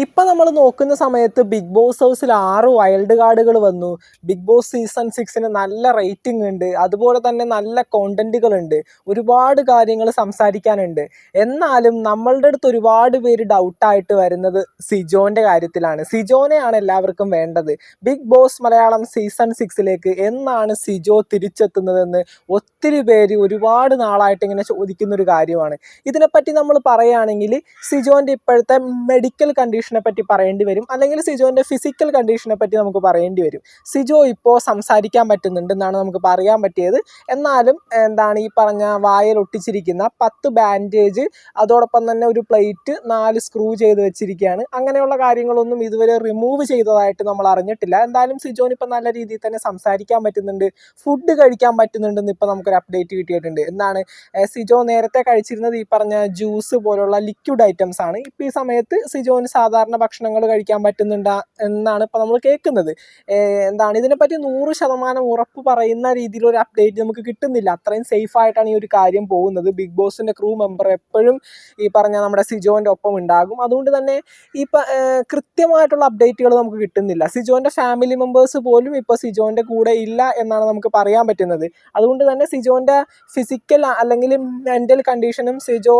ഇപ്പം നമ്മൾ നോക്കുന്ന സമയത്ത് ബിഗ് ബോസ് ഹൗസിൽ 6 വൈൽഡ് കാർഡുകൾ വന്നു. ബിഗ് ബോസ് സീസൺ 6ന് നല്ല റേറ്റിംഗ് ഉണ്ട്. അതുപോലെ തന്നെ നല്ല കോണ്ടന്റുകളുണ്ട്. ഒരുപാട് കാര്യങ്ങൾ സംസാരിക്കാനുണ്ട്. എന്നാലും നമ്മളുടെ അടുത്ത് ഒരുപാട് പേര് ഡൗട്ടായിട്ട് വരുന്നത് സിജോൻ്റെ കാര്യത്തിലാണ്. സിജോനെയാണ് എല്ലാവർക്കും വേണ്ടത്. ബിഗ് ബോസ് മലയാളം സീസൺ 6ലേക്ക് എന്നാണ് സിജോ തിരിച്ചെത്തുന്നതെന്ന് ഒത്തിരി പേര് ഒരുപാട് നാളായിട്ട് ഇങ്ങനെ ചോദിക്കുന്നൊരു കാര്യമാണ്. ഇതിനെപ്പറ്റി നമ്മൾ പറയുകയാണെങ്കിൽ സിജോൻ്റെ ഇപ്പോഴത്തെ മെഡിക്കൽ കണ്ടീഷനെ പറ്റി പറയേണ്ടി വരും, അല്ലെങ്കിൽ സിജോൻ്റെ ഫിസിക്കൽ കണ്ടീഷനെ പറ്റി നമുക്ക് പറയേണ്ടി വരും. സിജോ ഇപ്പോൾ സംസാരിക്കാൻ പറ്റുന്നുണ്ട് എന്നാണ് നമുക്ക് പറയാൻ പറ്റിയത്. എന്നാലും ഈ പറഞ്ഞ വായിൽ ഒട്ടിച്ചിരിക്കുന്ന 10 ബാൻഡേജ്, അതോടൊപ്പം തന്നെ ഒരു പ്ലേറ്റ് 4 സ്ക്രൂ ചെയ്ത് വെച്ചിരിക്കുകയാണ്. അങ്ങനെയുള്ള കാര്യങ്ങളൊന്നും ഇതുവരെ റിമൂവ് ചെയ്തതായിട്ട് നമ്മൾ അറിഞ്ഞിട്ടില്ല. എന്തായാലും സിജോന് ഇപ്പം നല്ല രീതിയിൽ തന്നെ സംസാരിക്കാൻ പറ്റുന്നുണ്ട്, ഫുഡ് കഴിക്കാൻ പറ്റുന്നുണ്ടെന്ന് ഇപ്പം നമുക്കൊരു അപ്ഡേറ്റ് കിട്ടിയിട്ടുണ്ട്. സിജോ നേരത്തെ കഴിച്ചിരുന്നത് ഈ പറഞ്ഞ ജ്യൂസ് പോലുള്ള ലിക്വിഡ് ഐറ്റംസ് ആണ്. ഇപ്പം ഈ സമയത്ത് സിജോന് സാധാരണ ഭക്ഷണങ്ങൾ കഴിക്കാൻ പറ്റുന്നുണ്ട് എന്നാണ് ഇപ്പം നമ്മൾ കേൾക്കുന്നത്. ഇതിനെപ്പറ്റി 100% ഉറപ്പ് പറയുന്ന രീതിയിലൊരു അപ്ഡേറ്റ് നമുക്ക് കിട്ടുന്നില്ല. അത്രയും സേഫ് ആയിട്ടാണ് ഈ ഒരു കാര്യം പോകുന്നത്. ബിഗ് ബോസിൻ്റെ ക്രൂ മെമ്പർ എപ്പോഴും ഈ പറഞ്ഞ നമ്മുടെ സിജോൻ്റെ ഒപ്പം ഉണ്ടാകും. അതുകൊണ്ട് തന്നെ കൃത്യമായിട്ടുള്ള അപ്ഡേറ്റുകൾ നമുക്ക് കിട്ടുന്നില്ല. സിജോൻ്റെ ഫാമിലി മെമ്പേഴ്സ് പോലും ഇപ്പോൾ സിജോൻ്റെ കൂടെ ഇല്ല എന്നാണ് നമുക്ക് പറയാൻ പറ്റുന്നത്. അതുകൊണ്ട് തന്നെ സിജോൻ്റെ ഫിസിക്കൽ അല്ലെങ്കിൽ മെൻ്റൽ കണ്ടീഷനും സിജോ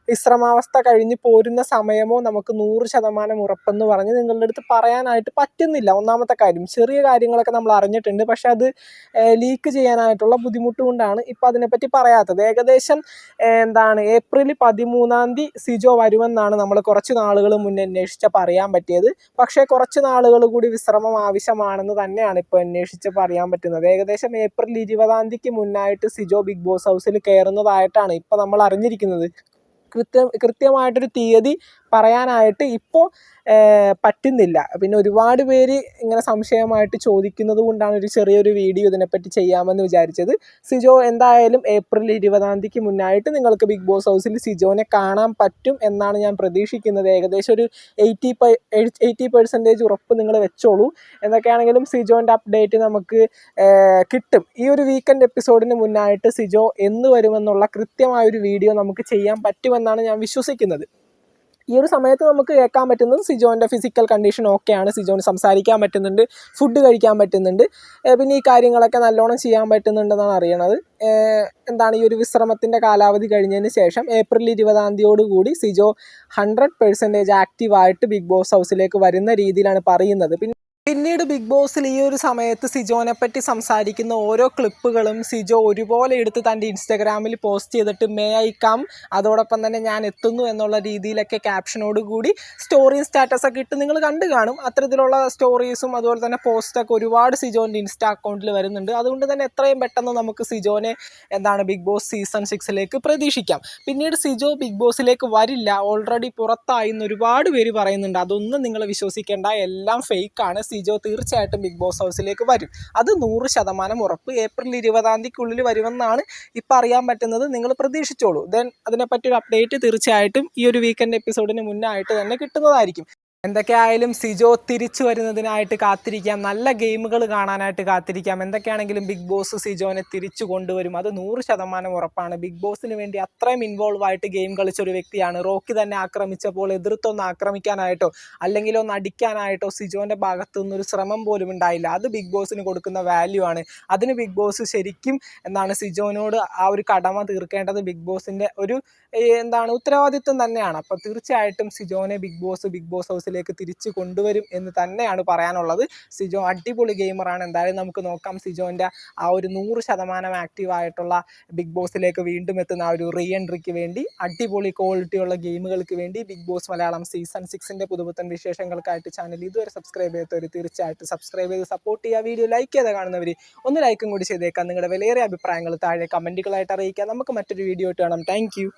വിശ്രമാവസ്ഥ കഴിഞ്ഞ് പോരുന്ന സമയമോ നമുക്ക് 100% ഉറപ്പെന്ന് പറഞ്ഞ് നിങ്ങളുടെ അടുത്ത് പറയാനായിട്ട് പറ്റുന്നില്ല. ഒന്നാമത്തെ കാര്യം, ചെറിയ കാര്യങ്ങളൊക്കെ നമ്മൾ അറിഞ്ഞിട്ടുണ്ട്, പക്ഷെ അത് ലീക്ക് ചെയ്യാനായിട്ടുള്ള ബുദ്ധിമുട്ട് കൊണ്ടാണ് ഇപ്പം അതിനെപ്പറ്റി പറയാത്തത്. ഏകദേശം ഏപ്രിൽ 13 സിജോ വരുമെന്നാണ് നമ്മൾ കുറച്ച് നാളുകൾ മുന്നേ അന്വേഷിച്ച് പറയാൻ പറ്റിയത്. പക്ഷേ കുറച്ച് നാളുകൾ കൂടി വിശ്രമം ആവശ്യമാണെന്ന് തന്നെയാണ് ഇപ്പോൾ അന്വേഷിച്ച് പറയാൻ പറ്റുന്നത്. ഏകദേശം ഏപ്രിൽ 20 മുന്നായിട്ട് സിജോ ബിഗ് ബോസ് ഹൗസിൽ കയറുന്നതായിട്ടാണ് ഇപ്പോൾ നമ്മൾ അറിഞ്ഞിരിക്കുന്നത്. കൃത്യമായിട്ടൊരു തീയതി പറയാനായിട്ട് ഇപ്പോൾ പറ്റുന്നില്ല. പിന്നെ ഒരുപാട് പേര് ഇങ്ങനെ സംശയമായിട്ട് ചോദിക്കുന്നത് കൊണ്ടാണ് ഒരു ചെറിയൊരു വീഡിയോ ഇതിനെപ്പറ്റി ചെയ്യാമെന്ന് വിചാരിച്ചത്. സിജോ എന്തായാലും ഏപ്രിൽ 20 മുന്നായിട്ട് നിങ്ങൾക്ക് ബിഗ് ബോസ് ഹൗസിൽ സിജോനെ കാണാൻ പറ്റും എന്നാണ് ഞാൻ പ്രതീക്ഷിക്കുന്നത്. ഏകദേശം ഒരു 80% ഉറപ്പ് നിങ്ങൾ വെച്ചോളൂ. എന്തൊക്കെയാണെങ്കിലും സിജോൻ്റെ അപ്ഡേറ്റ് നമുക്ക് കിട്ടും. ഈ ഒരു വീക്കെൻഡ് എപ്പിസോഡിന് മുന്നായിട്ട് സിജോ എന്ന് വരുമെന്നുള്ള കൃത്യമായൊരു വീഡിയോ നമുക്ക് ചെയ്യാൻ പറ്റുമെന്നാണ് ഞാൻ വിശ്വസിക്കുന്നത്. ഈ ഒരു സമയത്ത് നമുക്ക് കേൾക്കാൻ പറ്റുന്നത് സിജോൻ്റെ ഫിസിക്കൽ കണ്ടീഷൻ ഓക്കെയാണ്, സിജോന് സംസാരിക്കാൻ പറ്റുന്നുണ്ട്, ഫുഡ് കഴിക്കാൻ പറ്റുന്നുണ്ട്, പിന്നെ ഈ കാര്യങ്ങളൊക്കെ നല്ലോണം ചെയ്യാൻ പറ്റുന്നുണ്ടെന്നാണ് അറിയണത്. ഈ ഒരു വിശ്രമത്തിൻ്റെ കാലാവധി കഴിഞ്ഞതിന് ശേഷം ഏപ്രിൽ 20 കൂടി സിജോ 100% ആക്റ്റീവായിട്ട് ബിഗ് ബോസ് ഹൗസിലേക്ക് വരുന്ന രീതിയിലാണ് പറയുന്നത്. പിന്നീട് ബിഗ് ബോസിൽ ഈ ഒരു സമയത്ത് സിജോനെ പറ്റി സംസാരിക്കുന്ന ഓരോ ക്ലിപ്പുകളും സിജോ ഒരുപോലെ എടുത്ത് തൻ്റെ ഇൻസ്റ്റഗ്രാമിൽ പോസ്റ്റ് ചെയ്തിട്ട് മേ ഐ കം, അതോടൊപ്പം തന്നെ ഞാൻ എത്തുന്നു എന്നുള്ള രീതിയിലൊക്കെ ക്യാപ്ഷനോട് കൂടി സ്റ്റോറിയും സ്റ്റാറ്റസൊക്കെ ഇട്ട് നിങ്ങൾ കണ്ടു കാണും. അത്തരത്തിലുള്ള സ്റ്റോറീസും അതുപോലെ തന്നെ പോസ്റ്റൊക്കെ ഒരുപാട് സിജോൻ്റെ ഇൻസ്റ്റ അക്കൗണ്ടിൽ വരുന്നുണ്ട്. അതുകൊണ്ട് തന്നെ എത്രയും പെട്ടെന്ന് നമുക്ക് സിജോനെ ബിഗ് ബോസ് സീസൺ 6ലേക്ക് പ്രതീക്ഷിക്കാം. പിന്നീട് സിജോ ബിഗ് ബോസിലേക്ക് വരില്ല, ഓൾറെഡി പുറത്തായി എന്ന് ഒരുപാട് പേര് പറയുന്നുണ്ട്. അതൊന്നും നിങ്ങൾ വിശ്വസിക്കേണ്ട, എല്ലാം ഫേക്കാണ്. സിജോ തീർച്ചയായിട്ടും ബിഗ് ബോസ് ഹൗസിലേക്ക് വരും, അത് 100% ഉറപ്പ്. ഏപ്രിൽ 20 വരുമെന്നാണ് ഇപ്പം അറിയാൻ പറ്റുന്നത്. നിങ്ങൾ പ്രതീക്ഷിച്ചോളൂ. അതിനെപ്പറ്റി ഒരു അപ്ഡേറ്റ് തീർച്ചയായിട്ടും ഈ ഒരു വീക്കെൻഡ് എപ്പിസോഡിന് മുന്നായിട്ട് തന്നെ കിട്ടുന്നതായിരിക്കും. എന്തൊക്കെയായാലും സിജോ തിരിച്ചു വരുന്നതിനായിട്ട് കാത്തിരിക്കാം, നല്ല ഗെയിമുകൾ കാണാനായിട്ട് കാത്തിരിക്കാം. എന്തൊക്കെയാണെങ്കിലും ബിഗ് ബോസ് സിജോനെ തിരിച്ചു കൊണ്ടുവരും, അത് 100% ഉറപ്പാണ്. ബിഗ് ബോസിന് വേണ്ടി അത്രയും ഇൻവോൾവ് ആയിട്ട് ഗെയിം കളിച്ചൊരു വ്യക്തിയാണ്. റോക്കി തന്നെ ആക്രമിച്ചപ്പോൾ എതിർത്തൊന്ന് ആക്രമിക്കാനായിട്ടോ അല്ലെങ്കിൽ ഒന്ന് അടിക്കാനായിട്ടോ സിജോൻ്റെ ഭാഗത്തുനിന്നൊരു ശ്രമം പോലും ഉണ്ടായില്ല. അത് ബിഗ് ബോസിന് കൊടുക്കുന്ന വാല്യൂ ആണ്. അതിന് ബിഗ് ബോസ് ശരിക്കും സിജോനോട് ആ ഒരു കടമ തീർക്കേണ്ടത് ബിഗ് ബോസിൻ്റെ ഒരു ഉത്തരവാദിത്വം തന്നെയാണ്. അപ്പോൾ തീർച്ചയായിട്ടും സിജോനെ ബിഗ് ബോസ് ഹൗസിലേക്ക് തിരിച്ചു കൊണ്ടുവരും എന്ന് തന്നെയാണ് പറയാനുള്ളത്. സിജോ അടിപൊളി ഗെയിമറാണ്. എന്തായാലും നമുക്ക് നോക്കാം സിജോൻ്റെ ആ ഒരു 100% ആക്റ്റീവായിട്ടുള്ള ബിഗ് ബോസിലേക്ക് വീണ്ടും എത്തുന്ന ആ ഒരു റീ എൻട്രിക്ക് വേണ്ടി, അടിപൊളി ക്വാളിറ്റിയുള്ള ഗെയിമുകൾക്ക് വേണ്ടി ബിഗ് ബോസ് മലയാളം സീസൺ 6ൻ്റെ പുതുപുത്തൻ വിശേഷങ്ങൾക്കായിട്ട് ചാനൽ ഇതുവരെ സബ്സ്ക്രൈബ് ചെയ്യാത്തവർ തീർച്ചയായിട്ടും സബ്സ്ക്രൈബ് ചെയ്ത് സപ്പോർട്ട് ചെയ്യുക. വീഡിയോ ലൈക്ക് ചെയ്ത് കാണുന്നവർ ഒന്ന് ലൈക്കും കൂടി ചെയ്തേക്കാം. നിങ്ങളുടെ വിലയേറിയ അഭിപ്രായങ്ങൾ താഴെ കമൻറ്റുകളായിട്ട് അറിയിക്കുക. നമുക്ക് മറ്റൊരു വീഡിയോ ആയിട്ട് കാണാം. Thank you.